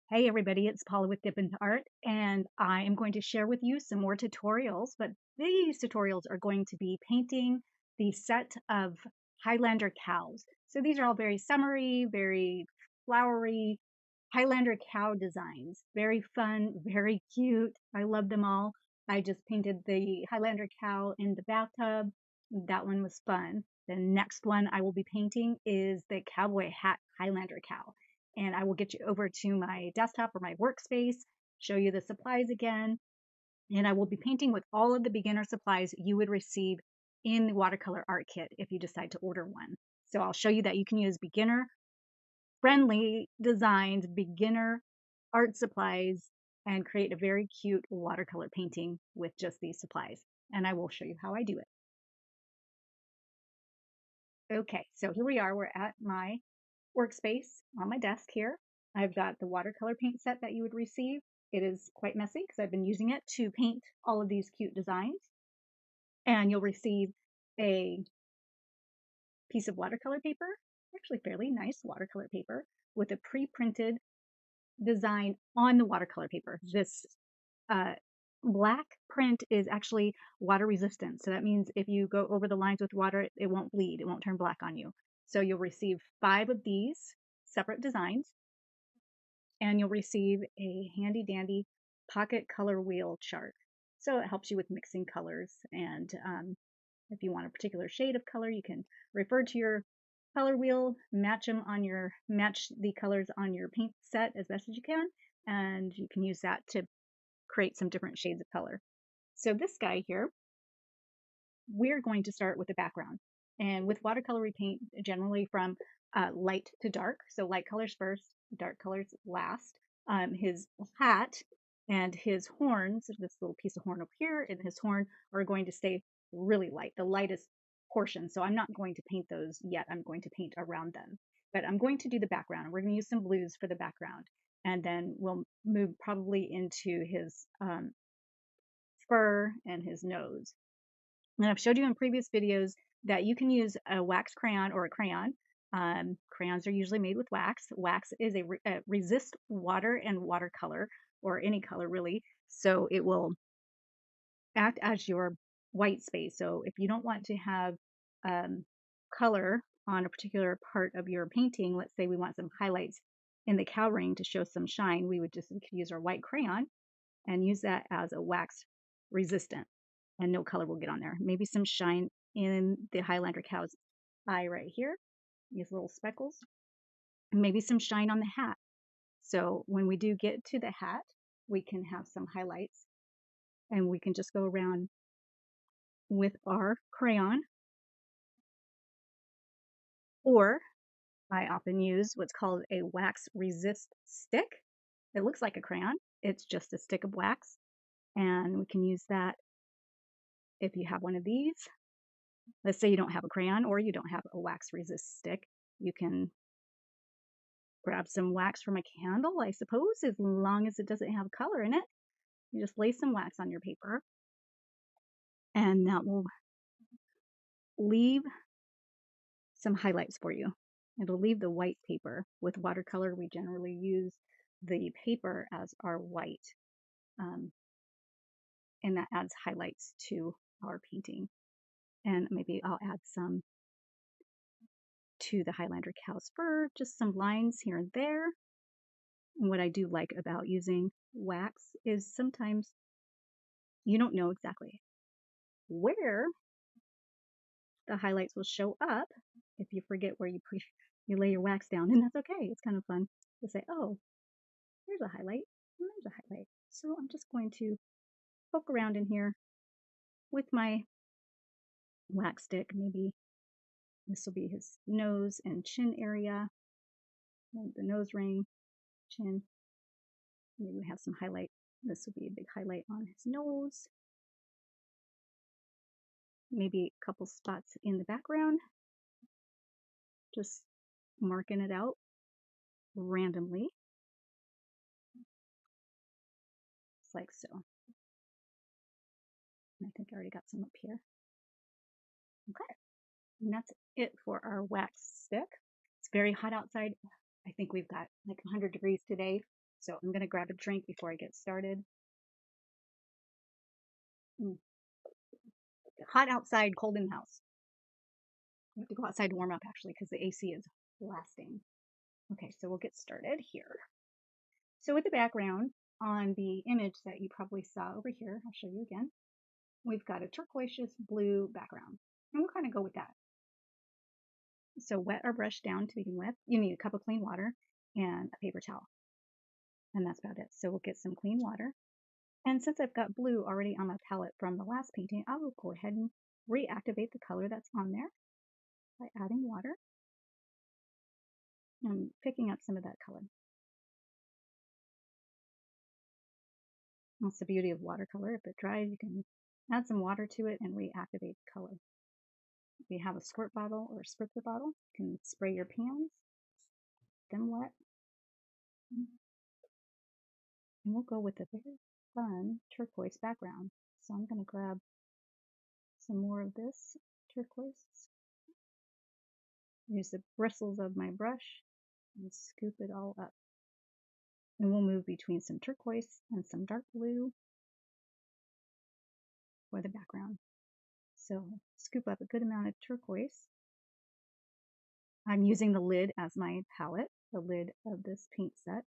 Hey everybody, it's Paula with Dip into Art, and I am going to share with you some more tutorials, but these tutorials are going to be painting the set of Highlander cows. So these are all very summery, very flowery Highlander cow designs. Very fun, very cute. I love them all. I just painted the Highlander cow in the bathtub. That one was fun. The next one I will be painting is the Cowboy Hat Highlander cow, and I will get you over to my desktop or my workspace, show you the supplies again, and I will be painting with all of the beginner supplies you would receive in the Watercolor Art Kit if you decide to order one. So I'll show you that you can use beginner friendly designed beginner art supplies and create a very cute watercolor painting with just these supplies. And I will show you how I do it. Okay, so here we are. We're at my workspace on my desk here. I've got the watercolor paint set that you would receive. It is quite messy because I've been using it to paint all of these cute designs. And you'll receive a piece of watercolor paper, actually fairly nice watercolor paper, with a pre-printed design on the watercolor paper. This uh, black print is actually water resistant. So that means if you go over the lines with water, it won't bleed. It won't turn black on you. So you'll receive 5 of these separate designs, and you'll receive a handy dandy pocket color wheel chart. So it helps you with mixing colors, and if you want a particular shade of color, you can refer to your color wheel, match the colors on your paint set as best as you can, and you can use that to create some different shades of color. So this guy here, we're going to start with the background. And with watercolor, we paint generally from light to dark. So light colors first, dark colors last. His hat and his horns, this little piece of horn up here and his horn, are going to stay really light, the lightest portion. So I'm not going to paint those yet. I'm going to paint around them. But I'm going to do the background. We're going to use some blues for the background. And then we'll move probably into his fur and his nose. And I've showed you in previous videos that you can use a wax crayon or a crayon. Crayons are usually made with wax. Wax is a resist water and watercolor, or any color really. So it will act as your white space. So if you don't want to have color on a particular part of your painting, let's say we want some highlights in the cow ring to show some shine, we could use our white crayon and use that as a wax resistant, and no color will get on there. Maybe some shine in the Highlander cow's eye right here, these little speckles. Maybe some shine on the hat. So when we do get to the hat, we can have some highlights, and we can just go around with our crayon, or I often use what's called a wax resist stick. It looks like a crayon. It's just a stick of wax, and we can use that if you have one of these. Let's say you don't have a crayon or you don't have a wax resist stick. You can grab some wax from a candle, I suppose, as long as it doesn't have color in it. You just lay some wax on your paper, and that will leave some highlights for you. It'll leave the white paper. With watercolor, we generally use the paper as our white, um, and that adds highlights to our painting. And maybe I'll add some to the Highlander cow's fur, just some lines here and there. And what I do like about using wax is sometimes you don't know exactly where the highlights will show up if you forget where you lay your wax down, and that's okay. It's kind of fun to say, oh, there's a highlight, and there's a highlight. So I'm just going to poke around in here with my wax stick. Maybe this will be his nose and chin area, the nose ring, chin. Maybe we have some highlight. This will be a big highlight on his nose. Maybe a couple spots in the background. Just marking it out randomly, just like so. I think I already got some up here. Okay, and that's it for our wax stick. It's very hot outside. I think we've got like 100 degrees today. So I'm going to grab a drink before I get started. Hot outside, cold in the house. I have to go outside to warm up actually because the AC is blasting. Okay, so we'll get started here. So with the background on the image that you probably saw over here, I'll show you again. We've got a turquoise blue background, and we'll kind of go with that. So wet our brush down to begin with. You need a cup of clean water and a paper towel, and that's about it. So we'll get some clean water. And since I've got blue already on my palette from the last painting, I will go ahead and reactivate the color that's on there by adding water. I'm picking up some of that color. That's the beauty of watercolor. If it dries, you can add some water to it and reactivate the color. If you have a squirt bottle or a spritzer bottle, you can spray your pans, then wet. And we'll go with a very fun turquoise background. So I'm going to grab some more of this turquoise. Use the bristles of my brush and scoop it all up. And we'll move between some turquoise and some dark blue for the background. So scoop up a good amount of turquoise. I'm using the lid as my palette, the lid of this paint set.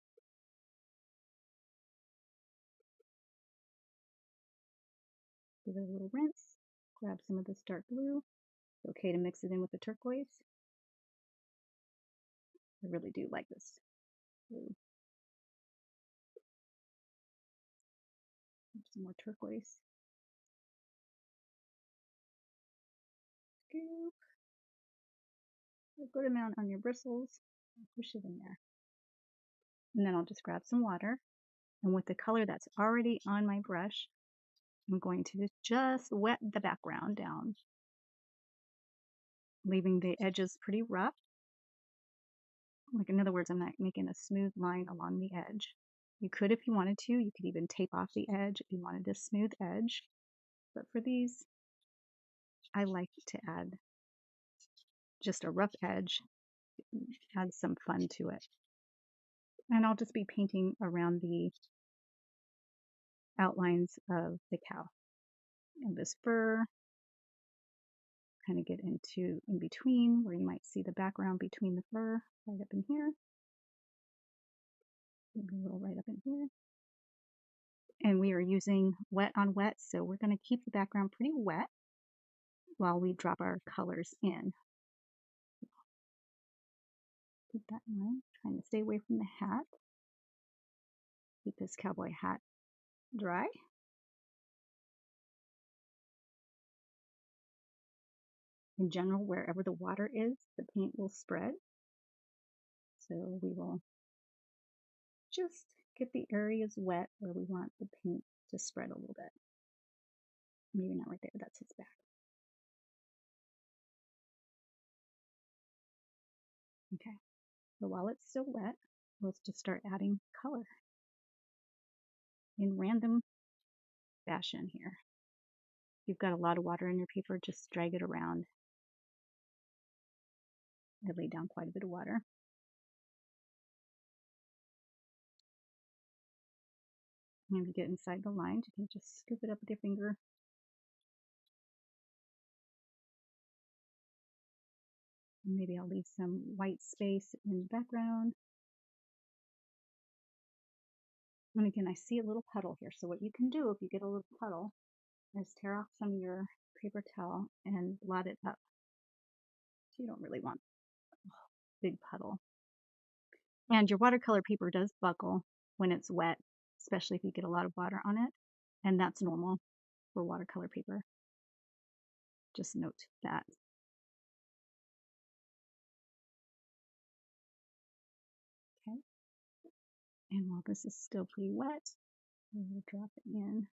Give it a little rinse. Grab some of this dark blue. It's okay to mix it in with the turquoise. I really do like this blue. Some more turquoise. Scoop a good amount on your bristles and push it in there. And then I'll just grab some water. And with the color that's already on my brush, I'm going to just wet the background down, leaving the edges pretty rough. Like, in other words, I'm not making a smooth line along the edge. You could if you wanted to. You could even tape off the edge if you wanted a smooth edge. But for these, I like to add just a rough edge, add some fun to it. And I'll just be painting around the outlines of the cow and this fur. Kind of get into in between where you might see the background between the fur, right up in here. Maybe a little right up in here. And we are using wet on wet, so we're going to keep the background pretty wet while we drop our colors in. Keep that in mind. Trying to stay away from the hat. Keep this cowboy hat dry. In general, wherever the water is, the paint will spread. So we will just get the areas wet where we want the paint to spread a little bit. Maybe not right there, that's his back. Okay, so while it's still wet, let's just start adding color in random fashion here. If you've got a lot of water in your paper, just drag it around. I laid down quite a bit of water. And if you get inside the line, you can just scoop it up with your finger. And maybe I'll leave some white space in the background. And again, I see a little puddle here. So what you can do if you get a little puddle is tear off some of your paper towel and blot it up. So you don't really want a big puddle. And your watercolor paper does buckle when it's wet, especially if you get a lot of water on it. And that's normal for watercolor paper. Just note that. Okay. And while this is still pretty wet, we'll drop in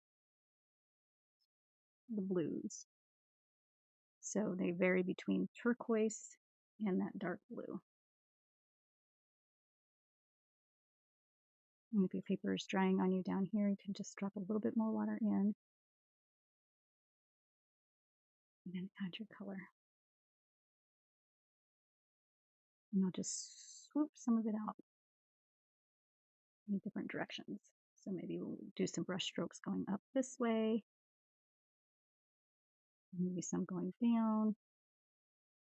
the blues. So they vary between turquoise and that dark blue. And if your paper is drying on you down here, you can just drop a little bit more water in and then add your color. And I'll just swoop some of it out. in different directions. So maybe we'll do some brush strokes going up this way, maybe some going down,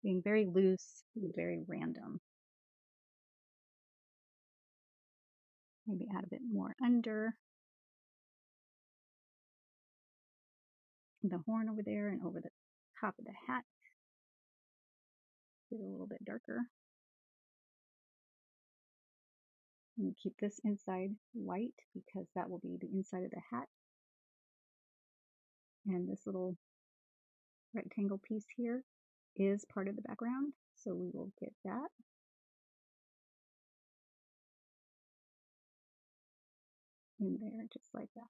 being very loose and very random. Maybe add a bit more under the horn over there and over the top of the hat. Get it a little bit darker. And keep this inside white because that will be the inside of the hat. And this little rectangle piece here is part of the background, so we will get that. In there, just like that.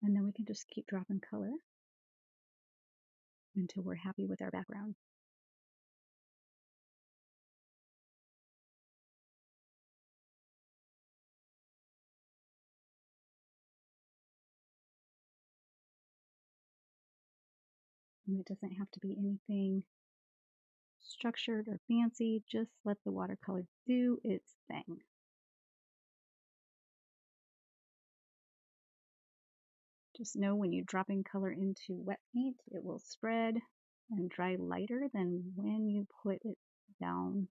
And then we can just keep dropping color until we're happy with our background. And it doesn't have to be anything structured or fancy, just let the watercolor do its thing. Just know when you're dropping color into wet paint, it will spread and dry lighter than when you put it down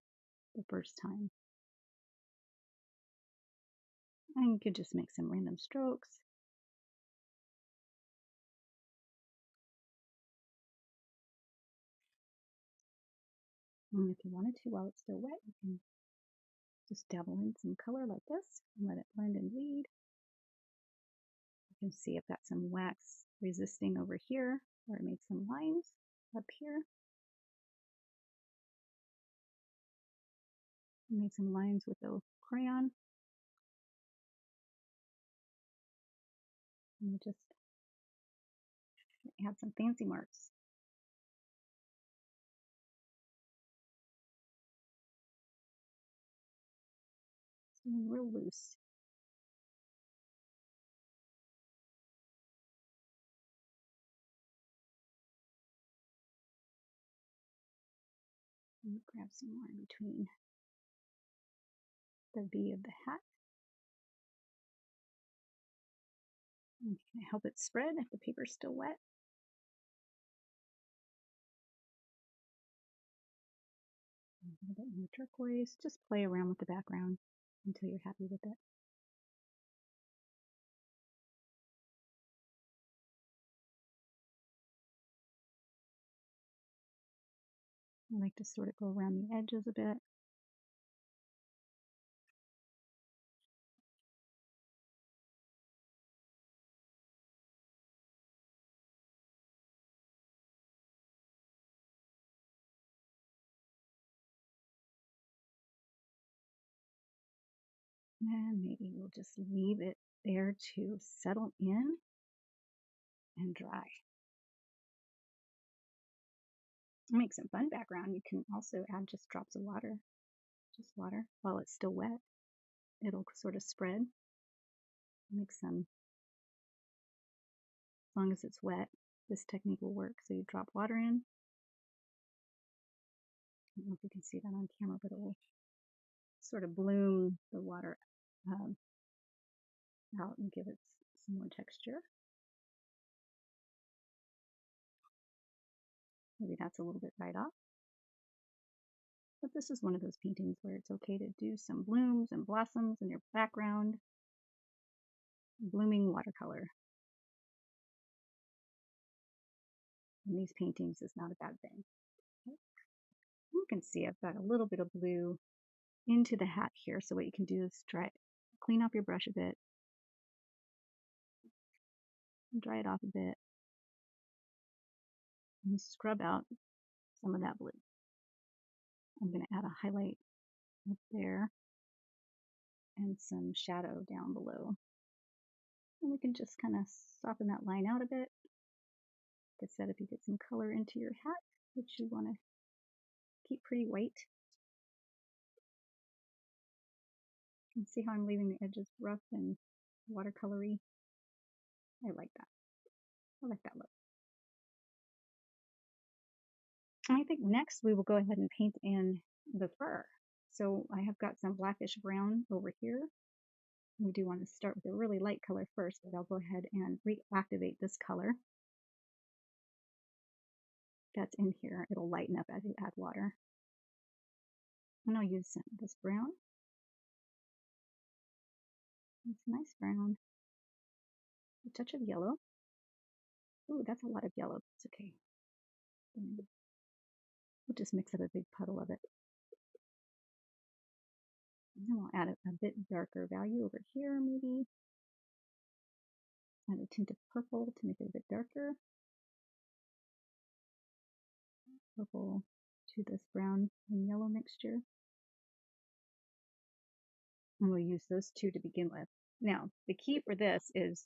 the first time. And you could just make some random strokes. And if you wanted to, while it's still wet, you can just dabble in some color like this and let it blend and bleed. You can see I've got some wax resisting over here where I made some lines up here. I made some lines with the crayon. And we'll just add some fancy marks. So real loose. And grab some more in between the V of the hat. And you can help it spread if the paper's still wet. A little bit more turquoise. Just play around with the background until you're happy with it. I like to sort of go around the edges a bit. And maybe we'll just leave it there to settle in and dry. Make some fun background. You can also add just drops of water, just water while it's still wet. It'll sort of spread. Make some, as long as it's wet, this technique will work. So you drop water in. I don't know if you can see that on camera, but it will sort of bloom the water out and give it some more texture. Maybe that's a little bit right off. But this is one of those paintings where it's okay to do some blooms and blossoms in your background. Blooming watercolor. In these paintings is not a bad thing. Okay. You can see I've got a little bit of blue into the hat here. So what you can do is clean off your brush a bit, dry it off a bit, and scrub out some of that blue. I'm going to add a highlight up there and some shadow down below. And we can just kind of soften that line out a bit. Like I said, if you get some color into your hat, which you want to keep pretty white. You can see how I'm leaving the edges rough and watercolory. I like that. I like that look. And I think next we will go ahead and paint in the fur. So I have got some blackish brown over here. We do want to start with a really light color first, but I'll go ahead and reactivate this color that's in here. It'll lighten up as you add water. And I'll use this brown. It's a nice brown. A touch of yellow. Ooh, that's a lot of yellow. It's okay. We'll just mix up a big puddle of it. And then we'll add a bit darker value over here, maybe. Add a tint of purple to make it a bit darker. Purple to this brown and yellow mixture. And we'll use those two to begin with. Now, the key for this is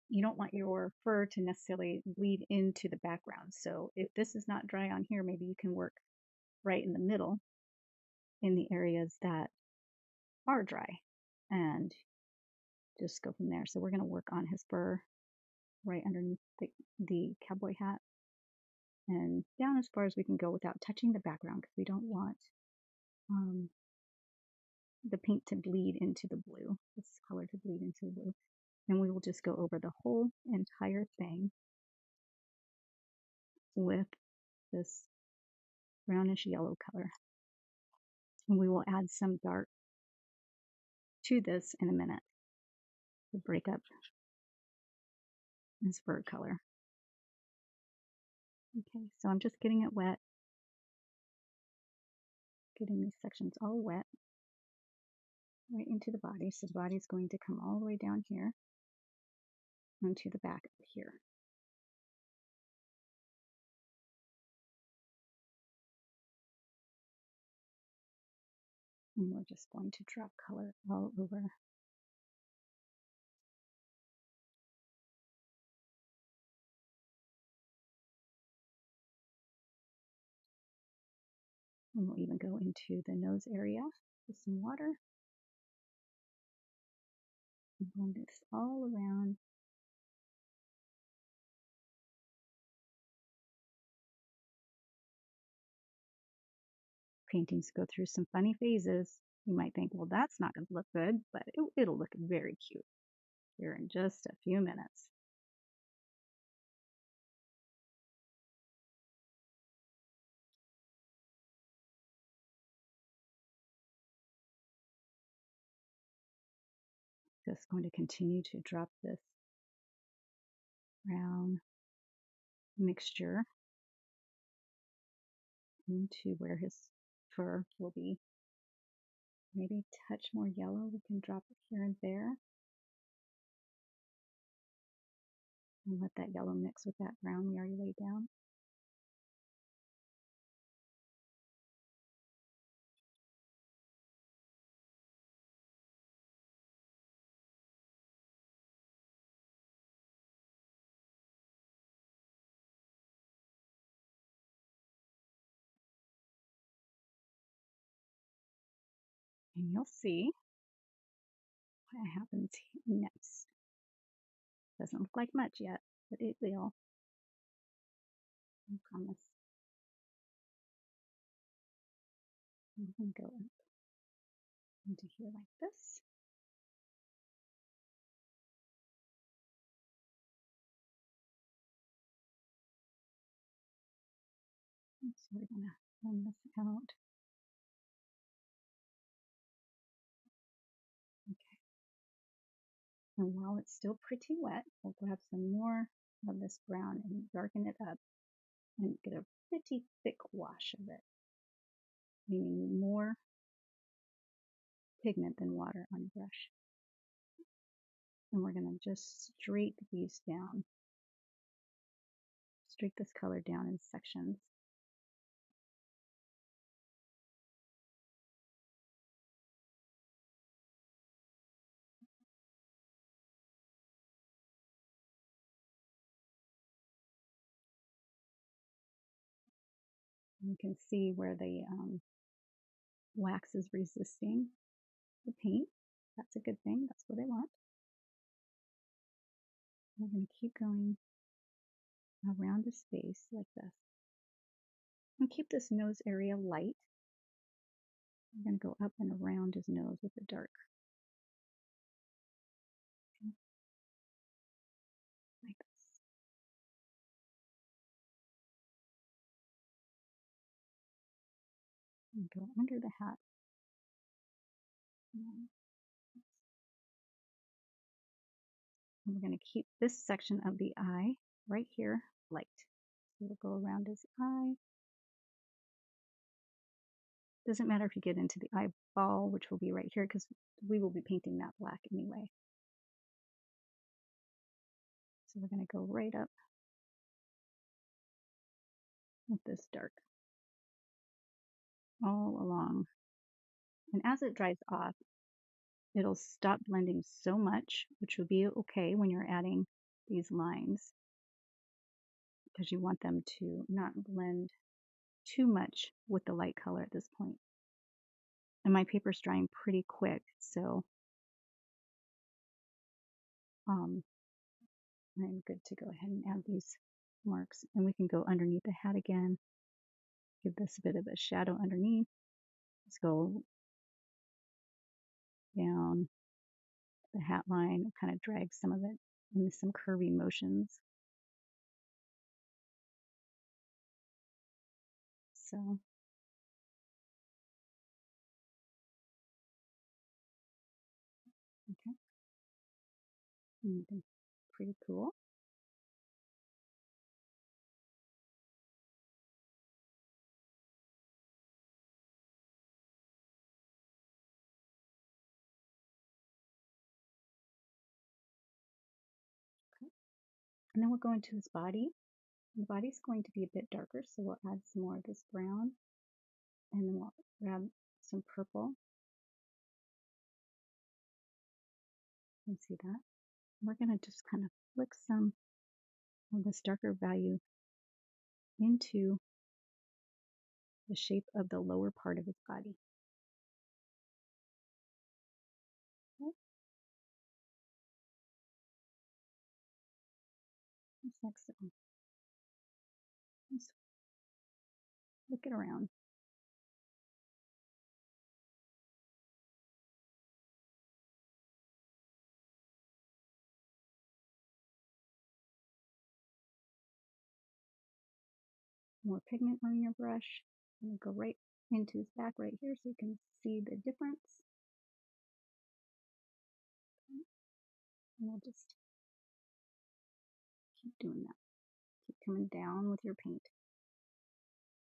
you don't want your fur to necessarily bleed into the background. So if this is not dry on here, maybe you can work right in the middle in the areas that are dry and just go from there. So we're going to work on his fur right underneath the cowboy hat and down as far as we can go without touching the background, because we don't want the paint to bleed into the blue, this color to bleed into the blue. And we will just go over the whole entire thing with this brownish yellow color. And we will add some dark to this in a minute to break up his fur color. Okay, so I'm just getting it wet, getting these sections all wet right into the body. So the body is going to come all the way down here onto the back up here. And we're just going to drop color all over. And we'll even go into the nose area with some water. And blend this all around. Paintings go through some funny phases. You might think, well, that's not going to look good, but it'll look very cute here in just a few minutes. Just going to continue to drop this brown mixture into where his fur will be. Maybe touch more yellow. We can drop it here and there. And let that yellow mix with that brown we already laid down. And you'll see what happens next. Doesn't look like much yet, but it will. I promise. I'm going to go up into here like this. And so we're going to run this out. Okay. And while it's still pretty wet, we'll grab some more of this brown and darken it up and get a pretty thick wash of it, meaning more pigment than water on the brush. And we're going to just streak these down. Streak this color down in sections. You can see where the wax is resisting the paint. That's a good thing. That's what I want. We're going to keep going around the space like this. And keep this nose area light. I'm going to go up and around his nose with the dark. Okay. Like this. And go under the hat. And we're going to keep this section of the eye right here light. So it'll go around his eye. Doesn't matter if you get into the eyeball, which will be right here, because we will be painting that black anyway. So we're going to go right up with this dark all along. And as it dries off, it'll stop blending so much, which will be okay when you're adding these lines, because you want them to not blend too much with the light color at this point. And my paper's drying pretty quick, so I'm good to go ahead and add these marks. And we can go underneath the hat again, give this a bit of a shadow underneath. Let's go down the hat line, kind of drag some of it into some curvy motions. So, okay, pretty cool. Okay. And then we'll go into his body. The body's going to be a bit darker, so we'll add some more of this brown, and then we'll grab some purple. You can see that. We're going to just kind of flick some of this darker value into the shape of the lower part of his body. Okay. Just like so. Just flick it around. More pigment on your brush. And go right into his back right here so you can see the difference. Okay. And we'll just keep doing that. Keep coming down with your paint.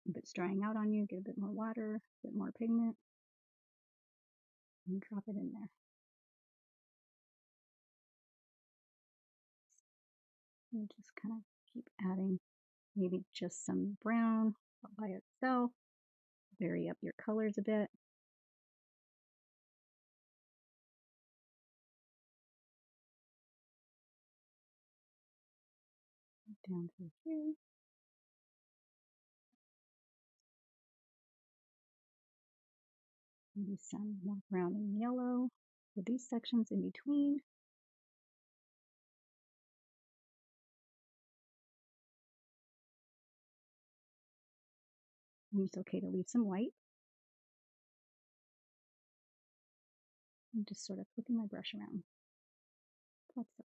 If it's drying out on you, get a bit more water, a bit more pigment, and drop it in there. And just kind of keep adding maybe just some brown by itself. Vary up your colors a bit. Down through here. Maybe some more brown and yellow for these sections in between. And it's okay to leave some white. I'm just sort of flipping my brush around. That's it.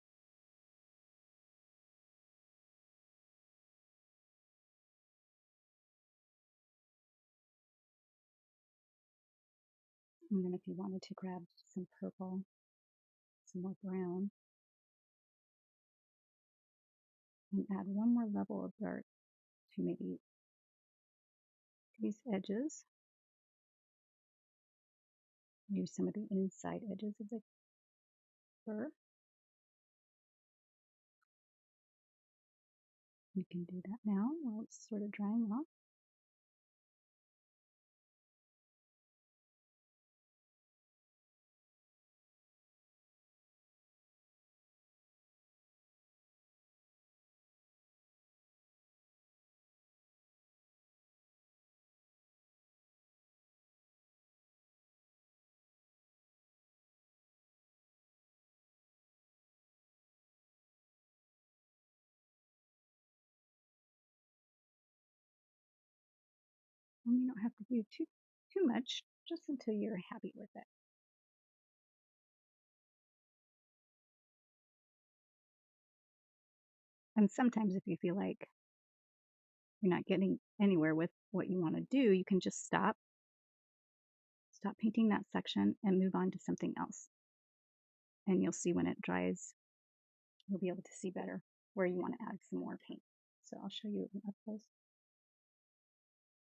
And then if you wanted to grab some purple, some more brown, and add one more level of dark to maybe these edges. Use some of the inside edges of the fur. You can do that now while it's sort of drying off. And you don't have to do too much, just until you're happy with it. And sometimes if you feel like you're not getting anywhere with what you want to do, you can just stop painting that section and move on to something else. And you'll see when it dries, you'll be able to see better where you want to add some more paint. So I'll show you up close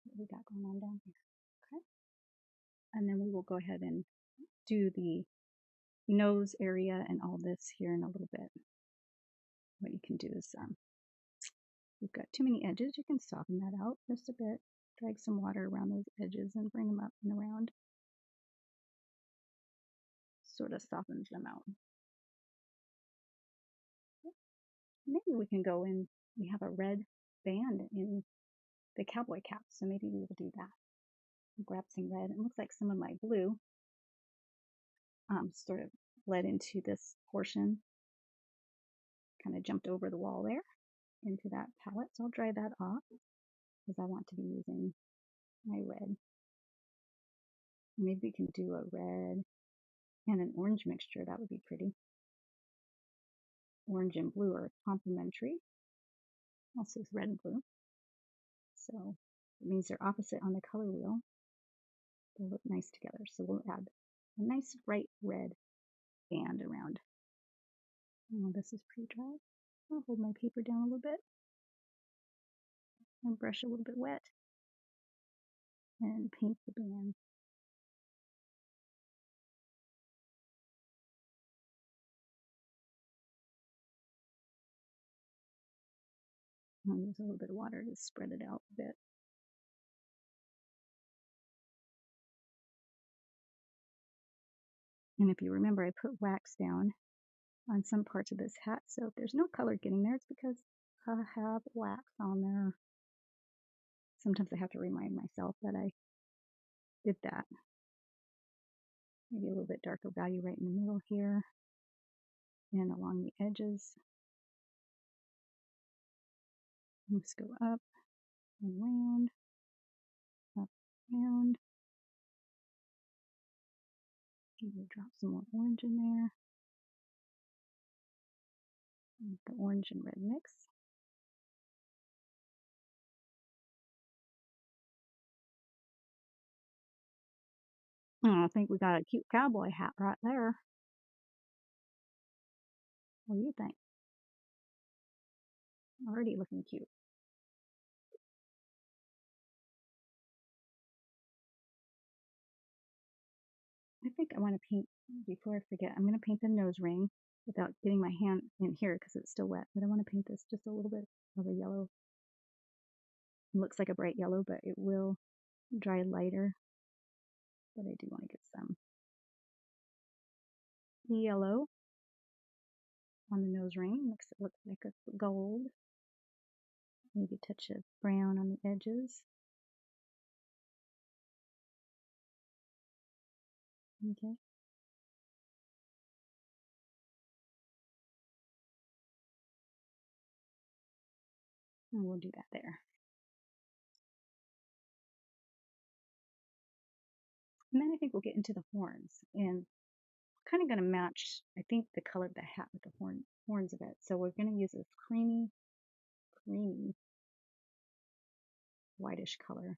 what we got going on down here. Okay. And then we will go ahead and do the nose area and all this here in a little bit. What you can do is, you've got too many edges, you can soften that out just a bit. Drag some water around those edges and bring them up and around. Sort of softens them out. Maybe we can go in, we have a red band in the cowboy cap, so maybe we will do that. I'll grab some red. It looks like some of my blue sort of bled into this portion, kind of jumped over the wall there into that palette. So I'll dry that off because I want to be using my red. Maybe we can do a red and an orange mixture. That would be pretty. Orange and blue are complementary. Also is red and blue. So it means they're opposite on the color wheel. They look nice together. So we'll add a nice bright red band around. Oh, this is pretty dry. I'll hold my paper down a little bit and brush a little bit wet and paint the band. I'll use a little bit of water to spread it out a bit. And if you remember, I put wax down on some parts of this hat, so if there's no color getting there, it's because I have wax on there. Sometimes I have to remind myself that I did that. Maybe a little bit darker value right in the middle here and along the edges. Let's go up and round, up, round. Maybe drop some more orange in there. And the orange and red mix. Oh, I think we got a cute cowboy hat right there. What do you think? Already looking cute. I think I want to paint, before I forget, I'm going to paint the nose ring without getting my hand in here because it's still wet. But I want to paint this just a little bit of a yellow. It looks like a bright yellow, but it will dry lighter. But I do want to get some yellow on the nose ring. Makes it look like a gold. Maybe a touch of brown on the edges. Okay. And we'll do that there. And then I think we'll get into the horns. And kind of going to match, I think, the color of the hat with the horns of it. So we're going to use this creamy whitish color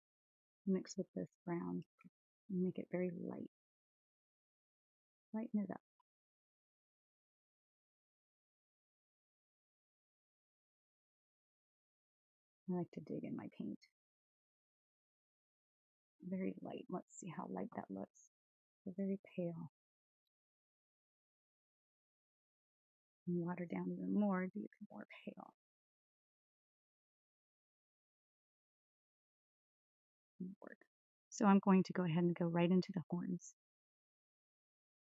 mixed with this brown and make it very light. Lighten it up. I like to dig in my paint. Very light. Let's see how light that looks. So very pale. And water down even more, do it more pale. Work. So I'm going to go ahead and go right into the horns.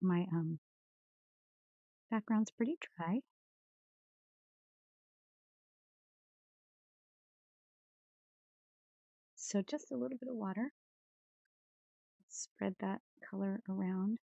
My background's pretty dry. So just a little bit of water. Spread that color around.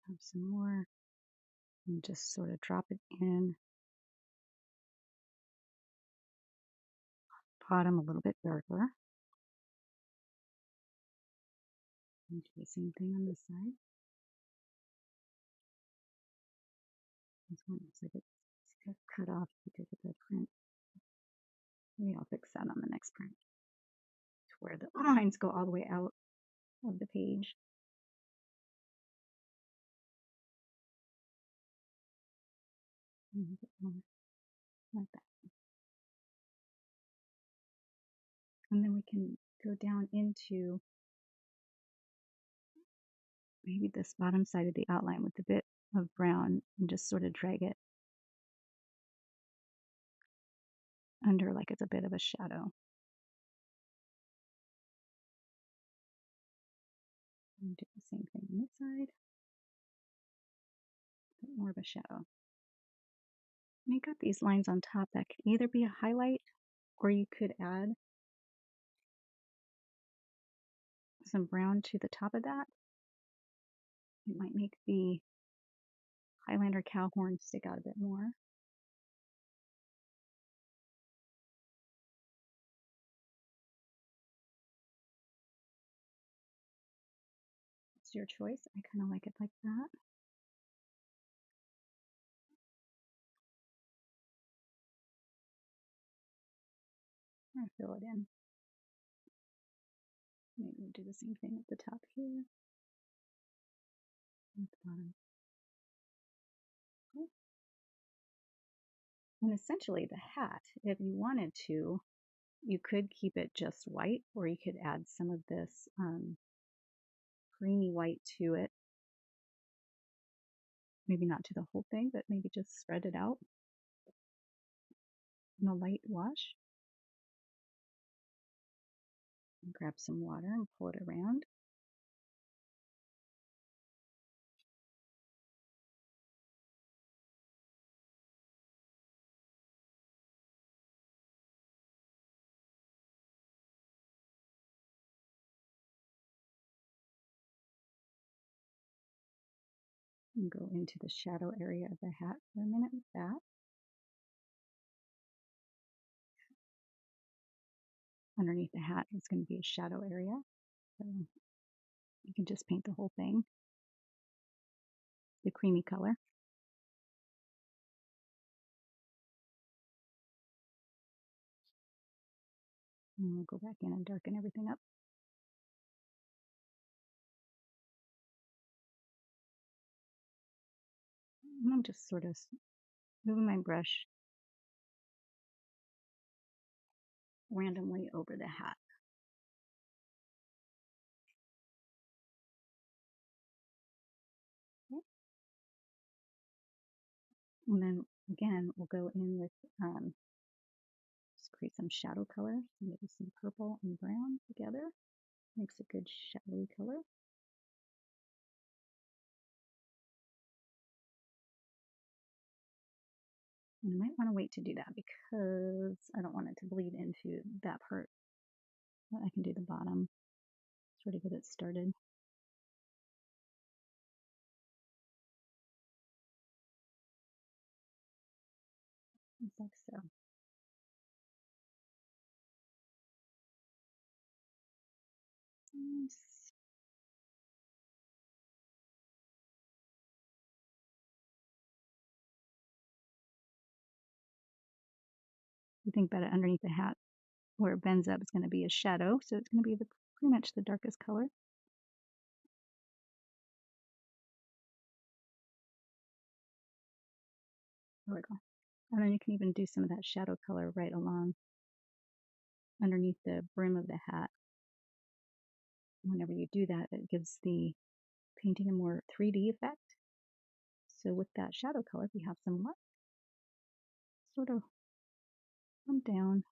Have some more and just sort of drop it in. Bottom a little bit darker. And do the same thing on this side. This one looks like it's cut off because of the print. Maybe I'll fix that on the next print, to where the lines go all the way out of the page. Like that. And then we can go down into maybe this bottom side of the outline with a bit of brown and just sort of drag it under like it's a bit of a shadow. And do the same thing on this side. A bit more of a shadow. And you got these lines on top that can either be a highlight or you could add some brown to the top of that. It might make the Highlander cow horn stick out a bit more. It's your choice. I kind of like it like that. I'm going to fill it in. Maybe we'll do the same thing at the top here. And at the bottom. Okay. And essentially the hat, if you wanted to, you could keep it just white, or you could add some of this creamy white to it. Maybe not to the whole thing, but maybe just spread it out in a light wash. And grab some water and pull it around. And go into the shadow area of the hat for a minute with that. Underneath the hat is going to be a shadow area. So you can just paint the whole thing, the creamy color. And we'll go back in and darken everything up. And I'm just sort of moving my brush randomly over the hat. Okay. And then again, we'll go in with just create some shadow color, maybe some purple and brown together. Makes a good shadowy color. And I might want to wait to do that because I don't want it to bleed into that part. But I can do the bottom, sort of get it started. Just like so. You think about it, underneath the hat where it bends up is going to be a shadow, so it's going to be pretty much the darkest color. There we go. And then you can even do some of that shadow color right along underneath the brim of the hat. Whenever you do that, it gives the painting a more 3D effect. So with that shadow color, we have some light sort of come down.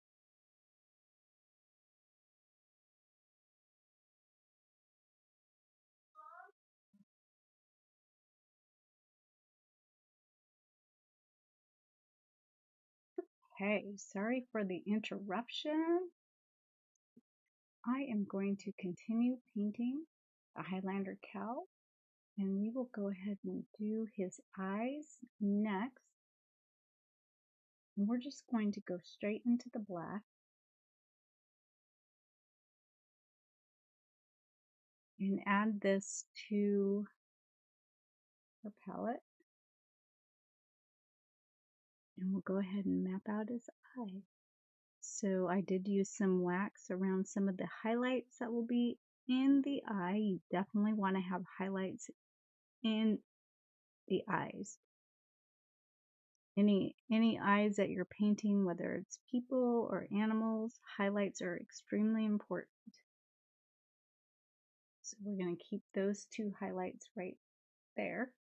Hey, sorry for the interruption. I am going to continue painting a Highlander cow And we will go ahead and do his eyes next. And we're just going to go straight into the black. And add this to our palette. And we'll go ahead and map out his eye. So I did use some wax around some of the highlights that will be in the eye. You definitely want to have highlights in the eyes. Any eyes that you're painting, whether it's people or animals, highlights are extremely important. So we're going to keep those two highlights right there.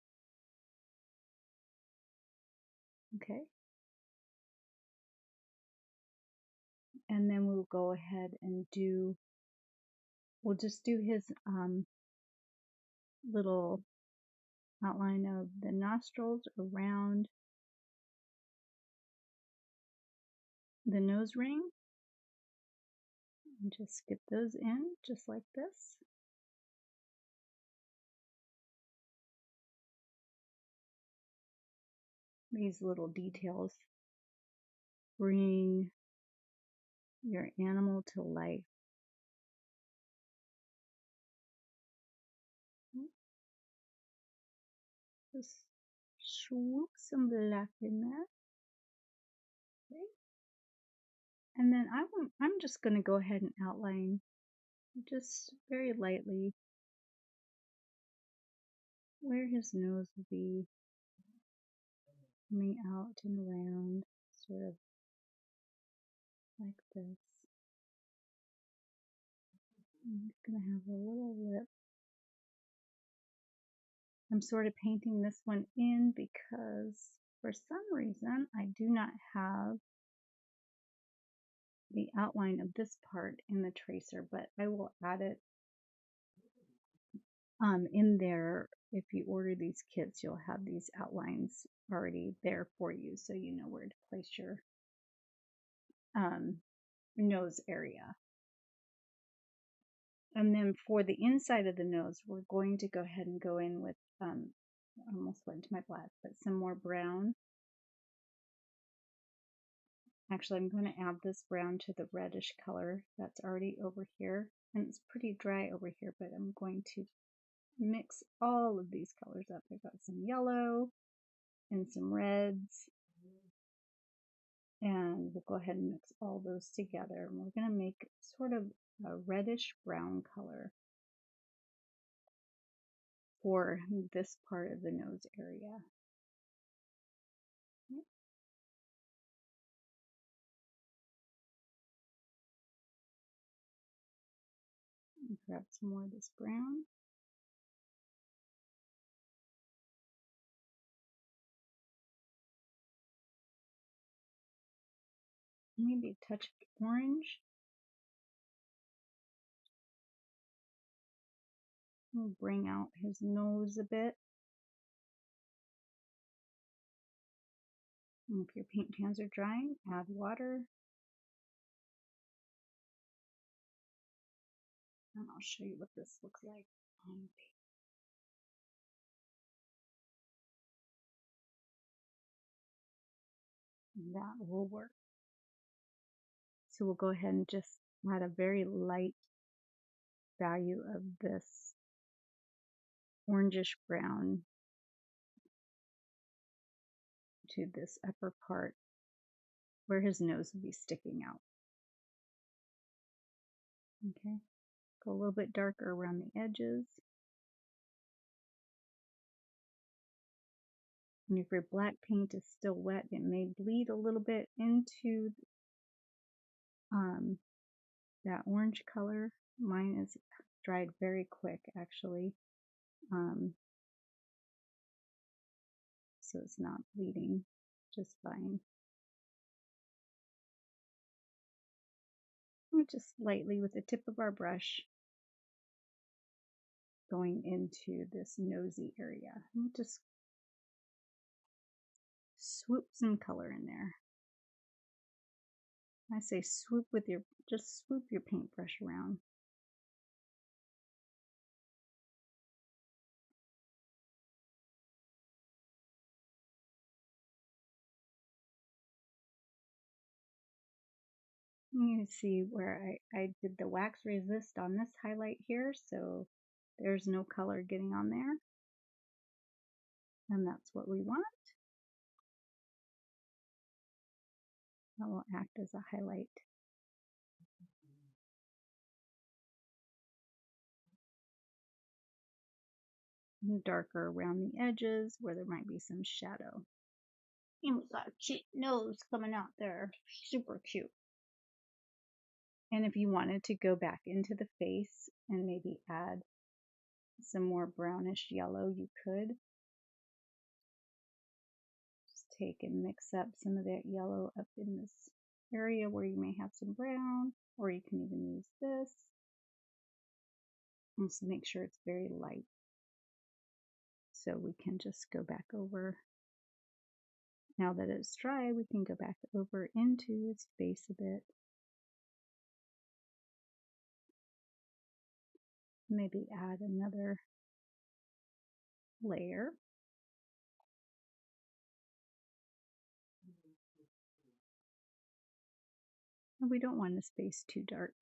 Okay. And then we'll go ahead and we'll just do his little outline of the nostrils around the nose ring. And just get those in just like this. These little details bring your animal to life. Just swoop some black in there. Okay. And then I'm just going to go ahead and outline just very lightly where his nose will be, coming out and around, sort of like this. I'm just going to have a little lip. I'm sort of painting this one in because for some reason I do not have the outline of this part in the tracer, but I will add it in there. If you order these kits, you'll have these outlines already there for you, so you know where to place your nose area. And then for the inside of the nose, we're going to go ahead and go in with, I almost went to my black, but some more brown. Actually, I'm going to add this brown to the reddish color that's already over here. And it's pretty dry over here, but I'm going to mix all of these colors up. I've got some yellow and some reds. And we'll go ahead and mix all those together. And we're going to make sort of a reddish brown color for this part of the nose area. Grab some more of this brown. Maybe a touch of orange. We'll bring out his nose a bit. And if your paint pans are drying, add water. And I'll show you what this looks like on paper. That will work. So we'll go ahead and just add a very light value of this orangish brown to this upper part where his nose will be sticking out. Okay, go a little bit darker around the edges. And if your black paint is still wet, it may bleed a little bit into that orange color. Mine is dried very quick, actually, so it's not bleeding just fine. We're just lightly with the tip of our brush going into this nosy area. And just swoop some color in there. I say swoop with just swoop your paintbrush around. You see where I did the wax resist on this highlight here, so there's no color getting on there. And that's what we want. That will act as a highlight. And darker around the edges where there might be some shadow. And we got a cute nose coming out there. Super cute. And if you wanted to go back into the face and maybe add some more brownish yellow, you could. Just take and mix up some of that yellow up in this area where you may have some brown, or you can even use this. Just make sure it's very light. So we can just go back over. Now that it's dry, we can go back over into its face a bit. Maybe add another layer. And we don't want this face too dark.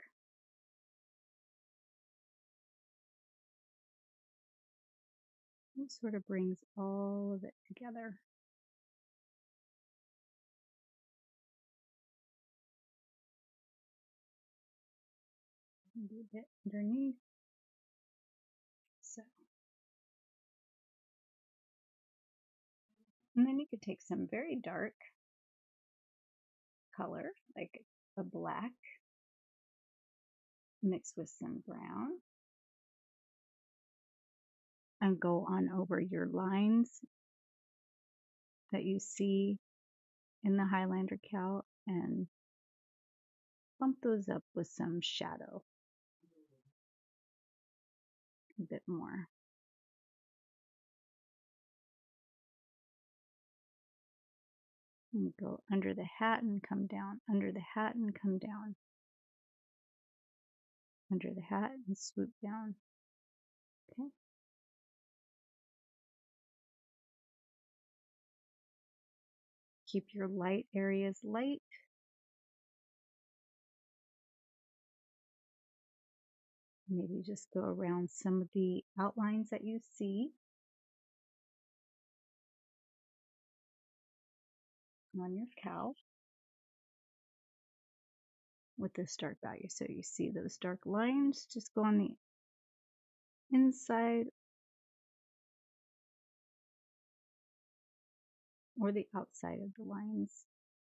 It sort of brings all of it together. Maybe a bit underneath. So. And then you could take some very dark color, like a black, mixed with some brown, and go on over your lines that you see in the Highlander Cow and bump those up with some shadow a bit more. And go under the hat and come down, under the hat and come down, under the hat and swoop down. Okay. Keep your light areas light. Maybe just go around some of the outlines that you see on your cow with this dark value. So you see those dark lines, just go on the inside or the outside of the lines,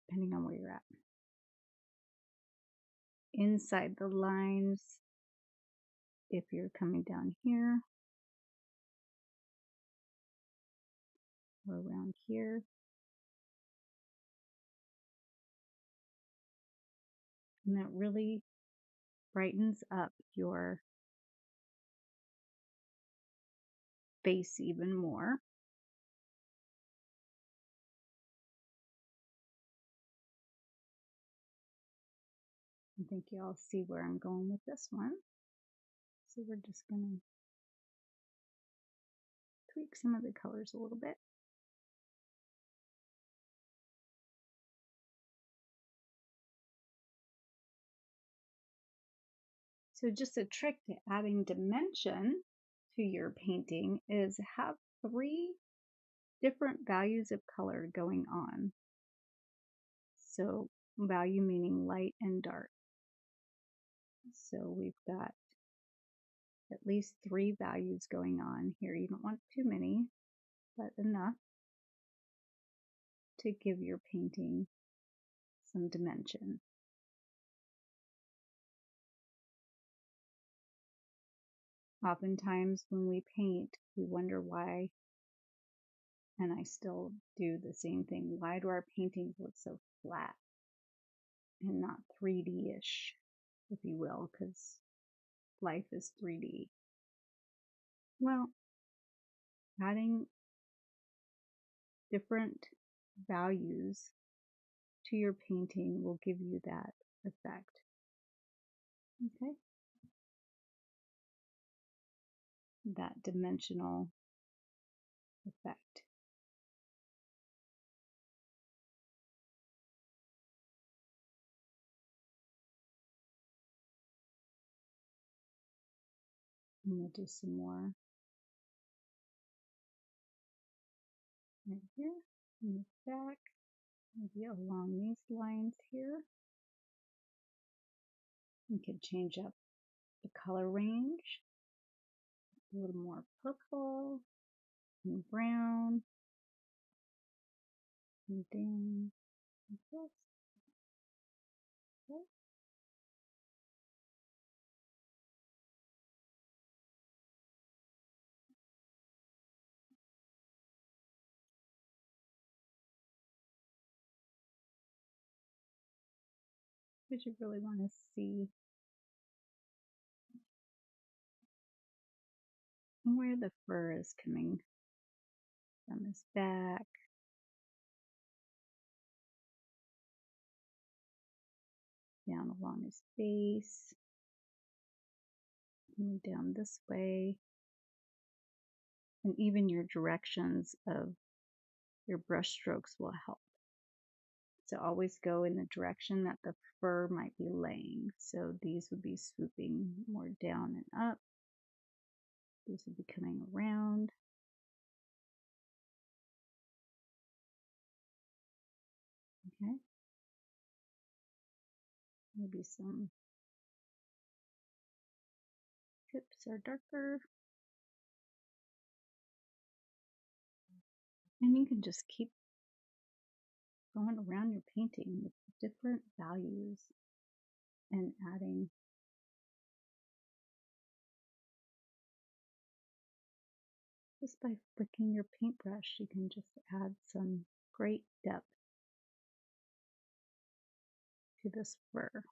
depending on where you're at. Inside the lines, if you're coming down here or around here. And that really brightens up your face even more. I think you all see where I'm going with this one. So we're just going to tweak some of the colors a little bit. So just a trick to adding dimension to your painting is have 3 different values of color going on. So value meaning light and dark. So we've got at least 3 values going on here. You don't want too many, but enough to give your painting some dimension. Oftentimes when we paint, we wonder why, and I still do the same thing. Why do our paintings look so flat and not 3D-ish, if you will, because life is 3D. Well, adding different values to your painting will give you that effect. Okay? That dimensional effect. I'm going to do some more right here in the back, maybe along these lines here. You can change up the color range, a little more purple and brown, and down like this. Okay. But you really want to see where the fur is coming from his back, down along his face, and down this way. And even your directions of your brush strokes will help. So always go in the direction that the fur might be laying. So these would be swooping more down and up. These would be coming around. Okay. Maybe some tips are darker. And you can just keep going around your painting with different values and adding. Just by flicking your paintbrush, you can just add some great depth to this fur.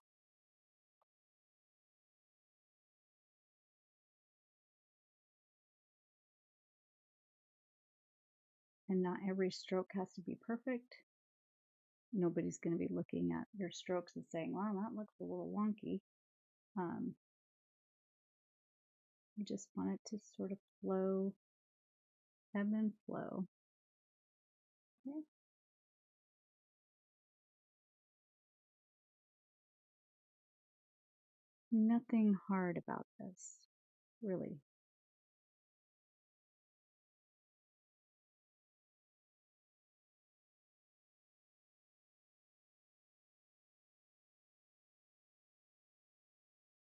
And not every stroke has to be perfect. Nobody's going to be looking at your strokes and saying, wow, that looks a little wonky. You just want it to sort of flow, ebb and flow. Okay. Nothing hard about this, really.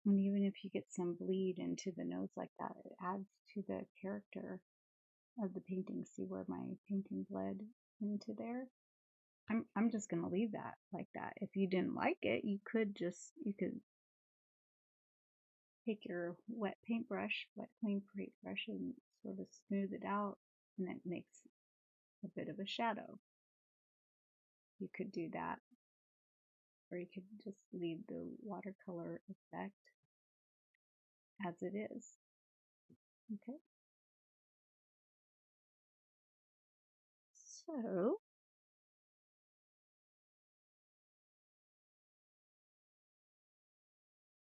And even if you get some bleed into the nose like that, it adds to the character of the painting. See where my painting bled into there? I'm just going to leave that like that. If you didn't like it, you could take your wet clean paintbrush and sort of smooth it out, and it makes a bit of a shadow. You could do that, or you could just leave the watercolor effect as it is. Okay. So,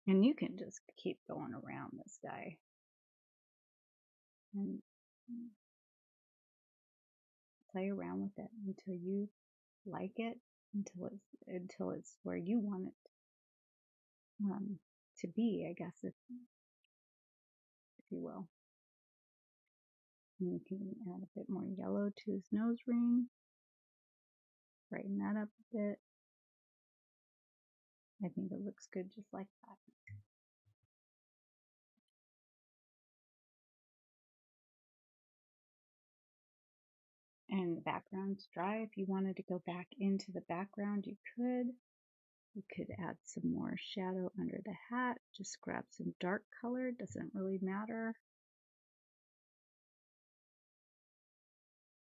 and you can just keep going around this guy and play around with it until you like it, until it's where you want it to be, I guess, if you will. And you can add a bit more yellow to his nose ring, brighten that up a bit. I think it looks good just like that. And the background's dry. If you wanted to go back into the background, you could. You could add some more shadow under the hat. Just grab some dark color, doesn't really matter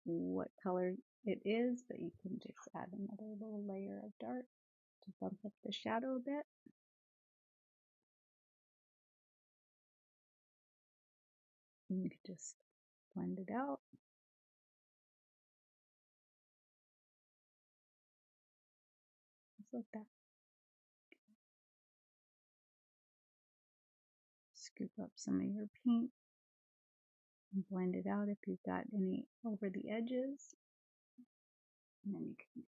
what color it is, but you can just add another little layer of dark to bump up the shadow a bit. And you can just blend it out. Just like that. Scoop up some of your paint and blend it out if you've got any over the edges. And then you can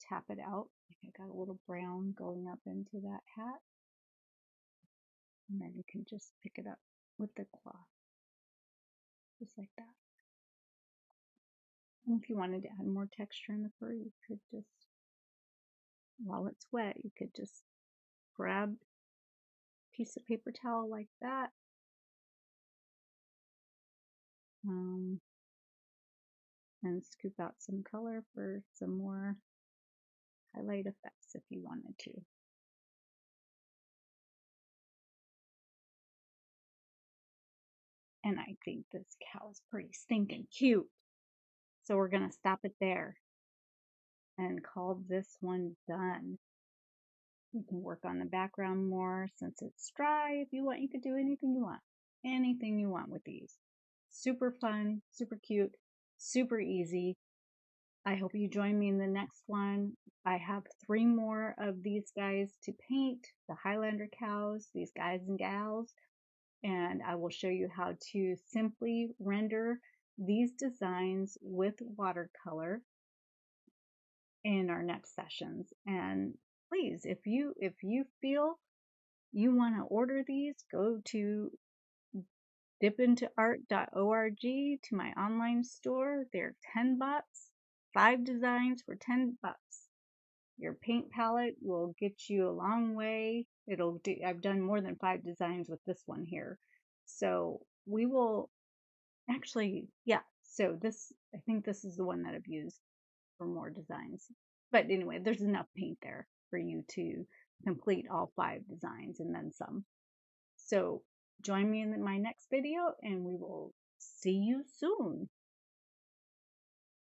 tap it out. Like I got a little brown going up into that hat. And then you can just pick it up with the cloth, just like that. And if you wanted to add more texture in the fur, you could just, while it's wet, you could just grab a piece of paper towel like that. And scoop out some color for some more highlight effects if you wanted to. And I think this cow is pretty stinking cute. So we're going to stop it there and call this one done. You can work on the background more since it's dry. If you want, you could do anything you want. Anything you want with these. Super fun, super cute, super easy. I hope you join me in the next one. I have 3 more of these guys to paint, the Highlander cows, these guys and gals, and I will show you how to simply render these designs with watercolor in our next sessions. And please, if you feel you want to order these, go to dipintoart.org to my online store. They're $10. 5 designs for $10. Your paint palette will get you a long way. I've done more than 5 designs with this one here. So we will actually, yeah. So I think this is the one that I've used for more designs. But anyway, there's enough paint there for you to complete all 5 designs and then some. So join me in my next video and we will see you soon.